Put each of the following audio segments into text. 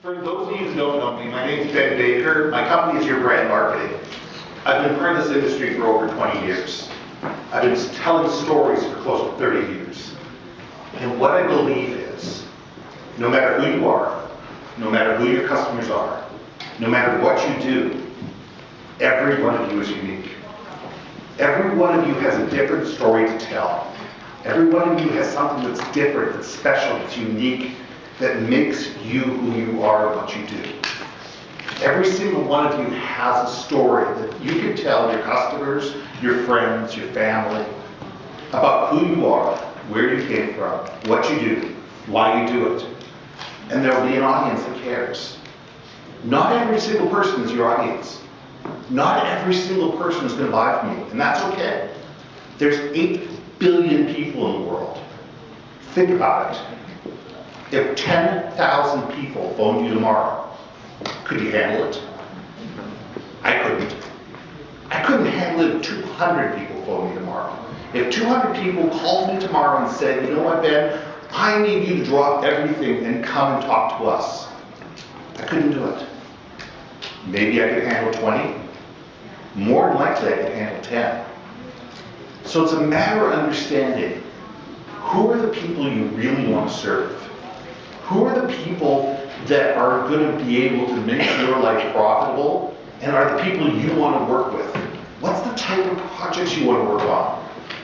For those of you who don't know me, my name is Ben Baker. My company is Your Brand Marketing. I've been part of this industry for over 20 years. I've been telling stories for close to 30 years. And what I believe is, no matter who you are, no matter who your customers are, no matter what you do, every one of you is unique. Every one of you has a different story to tell. Every one of you has something that's different, that's special, that's unique, that makes you who you are and what you do. Every single one of you has a story that you can tell your customers, your friends, your family, about who you are, where you came from, what you do, why you do it. And there will be an audience that cares. Not every single person is your audience. Not every single person is going to buy from you, and that's okay. There's 8 billion people in the world. Think about it. If 10,000 people phoned you tomorrow, could you handle it? I couldn't. I couldn't handle it if 200 people phoned me tomorrow. If 200 people called me tomorrow and said, you know what, Ben, I need you to drop everything and come and talk to us. I couldn't do it. Maybe I could handle 20. More than likely I could handle 10. So it's a matter of understanding who are the people you really want to serve. Who are the people that are going to be able to make your life profitable and are the people you want to work with? What's the type of projects you want to work on?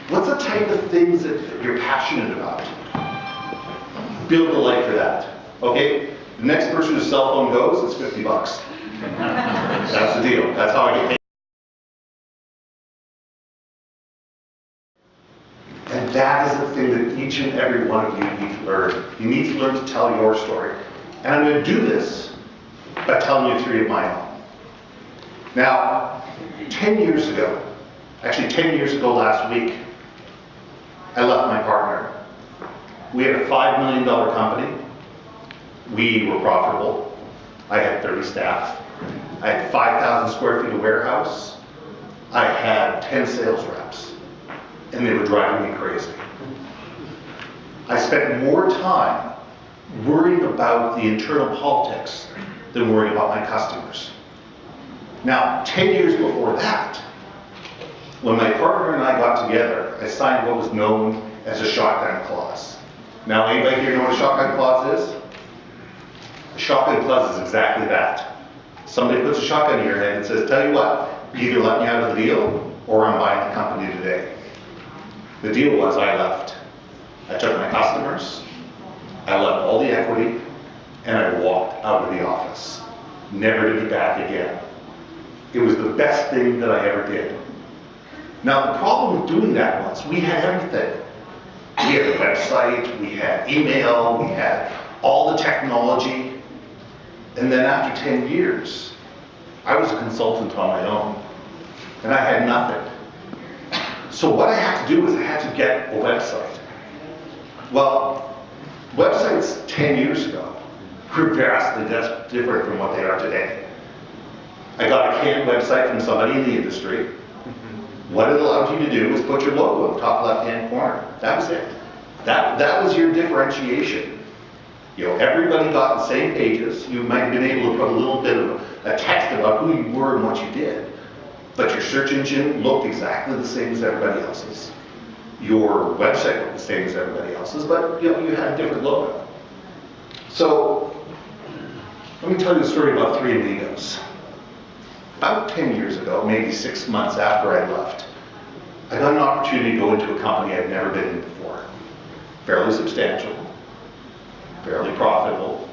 What's the type of things that you're passionate about? Build a life for that. Okay? The next person whose cell phone goes, it's $50. That's the deal. That's how I get paid. And that is the thing that each and every one of you need to learn. You need to learn to tell your story. And I'm going to do this by telling you 3 of my own. Now, 10 years ago, actually 10 years ago last week, I left my partner. We had a $5 million company. We were profitable. I had 30 staff. I had 5,000 square feet of warehouse. I had 10 sales reps. And they were driving me crazy. I spent more time worrying about the internal politics than worrying about my customers. Now, 10 years before that, when my partner and I got together, I signed what was known as a shotgun clause. Now, anybody here know what a shotgun clause is? A shotgun clause is exactly that. Somebody puts a shotgun in your head and says, tell you what, either let me out of the deal or I'm buying the company today. The deal was I left. I took my customers, I left all the equity, and I walked out of the office, never to be back again. It was the best thing that I ever did. Now the problem with doing that was we had everything. We had a website, we had email, we had all the technology, and then after 10 years, I was a consultant on my own, and I had nothing. So what I had to do was I had to get a website. Well, websites 10 years ago were vastly different from what they are today. I got a canned website from somebody in the industry. What it allowed you to do was put your logo in the top left-hand corner. That was it. That was your differentiation. You know, everybody got the same pages. You might have been able to put a little bit of a text about who you were and what you did. But your search engine looked exactly the same as everybody else's. Your website looked the same as everybody else's, but you know, you had a different logo. So let me tell you the story about 3 amigos. About 10 years ago, maybe 6 months after I left, I got an opportunity to go into a company I'd never been in before. Fairly substantial, fairly profitable,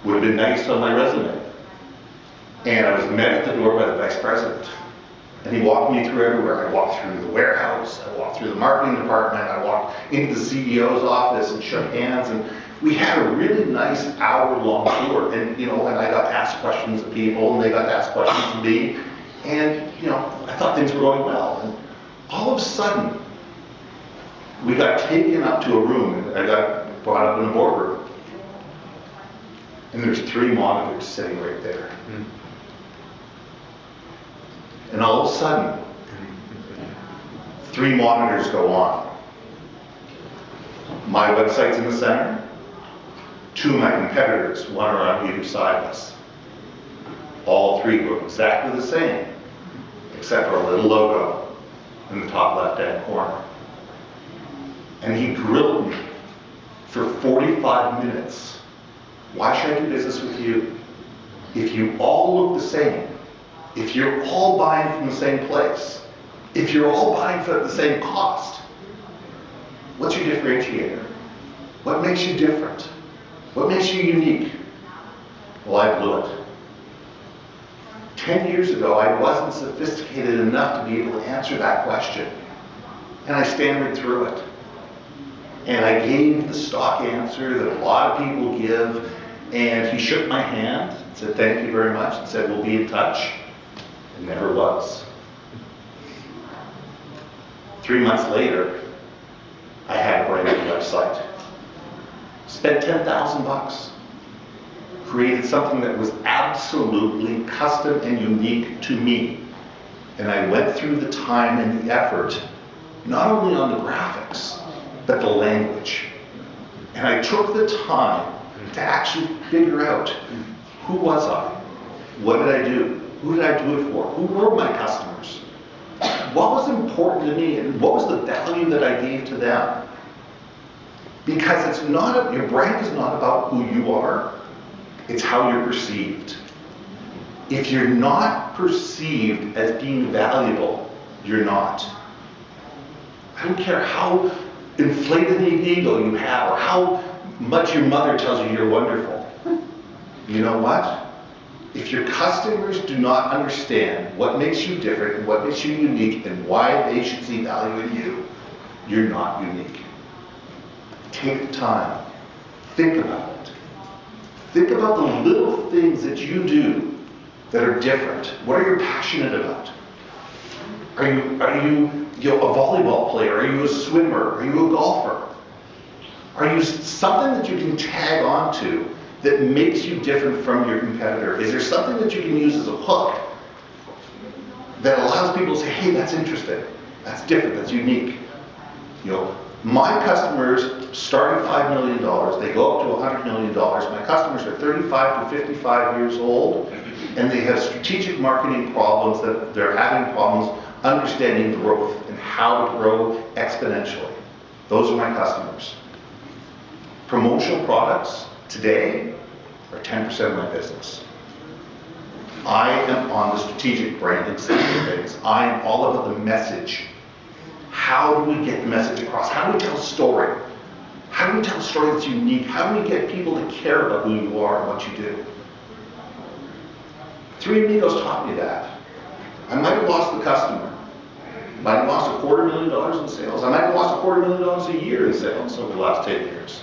would have been nice on my resume. And I was met at the door by the vice president. And he walked me through everywhere. I walked through the warehouse, I walked through the marketing department, I walked into the CEO's office and shook hands, and we had a really nice hour-long tour. And you know, and I got to ask questions of people, and they got to ask questions of me, and you know, I thought things were going well. And all of a sudden, we got taken up to a room, and I got brought up in a boardroom, and there's 3 monitors sitting right there. And all of a sudden, 3 monitors go on. My website's in the center, Two of my competitors, one are on either side of us. All three were exactly the same, except for a little logo in the top left-hand corner. And he grilled me for 45 minutes. Why should I do business with you? If you all look the same, if you're all buying from the same place, if you're all buying for the same cost, what's your differentiator? What makes you different? What makes you unique? Well, I blew it. 10 years ago, I wasn't sophisticated enough to be able to answer that question. And I stammered through it. And I gave the stock answer that a lot of people give, and he shook my hand, said thank you very much, and said we'll be in touch. It never was. 3 months later, I had a brand new website. Spent $10,000. Created something that was absolutely custom and unique to me. And I went through the time and the effort, not only on the graphics, but the language. And I took the time to actually figure out who was I? What did I do? Who did I do it for? Who were my customers? What was important to me and what was the value that I gave to them? Because it's not, your brand is not about who you are, it's how you're perceived. If you're not perceived as being valuable, you're not. I don't care how inflated an ego you have or how much your mother tells you you're wonderful. You know what? If your customers do not understand what makes you different and what makes you unique and why they should see value in you, you're not unique. Take the time. Think about it. Think about the little things that you do that are different. What are you passionate about? Are you a volleyball player? Are you a swimmer? Are you a golfer? Are you something that you can tag onto that makes you different from your competitor? Is there something that you can use as a hook that allows people to say, hey, that's interesting, that's different, that's unique? You know, my customers start at $5 million, they go up to $100 million. My customers are 35 to 55 years old, and they have strategic marketing problems, that they're having problems understanding growth and how to grow exponentially. Those are my customers. Promotional products today are 10% of my business. I am on the strategic branding side of things. I am all about the message. How do we get the message across? How do we tell a story? How do we tell a story that's unique? How do we get people to care about who you are and what you do? Three Amigos taught me that. I might have lost the customer. I might have lost $250,000 in sales. I might have lost $250,000 a year in sales over the last 10 years.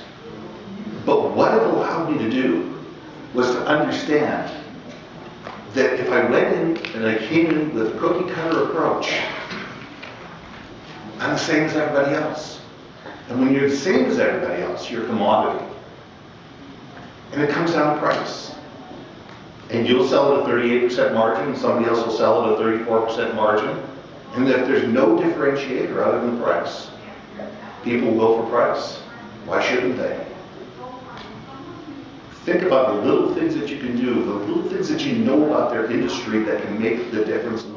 But what it allowed me to do was to understand that if I went in and I came in with a cookie cutter approach, I'm the same as everybody else. And when you're the same as everybody else, you're a commodity. And it comes down to price. And you'll sell at a 38% margin, and somebody else will sell at a 34% margin. And if there's no differentiator other than price, people will for price. Why shouldn't they? Think about the little things that you can do, the little things that you know about their industry that can make the difference in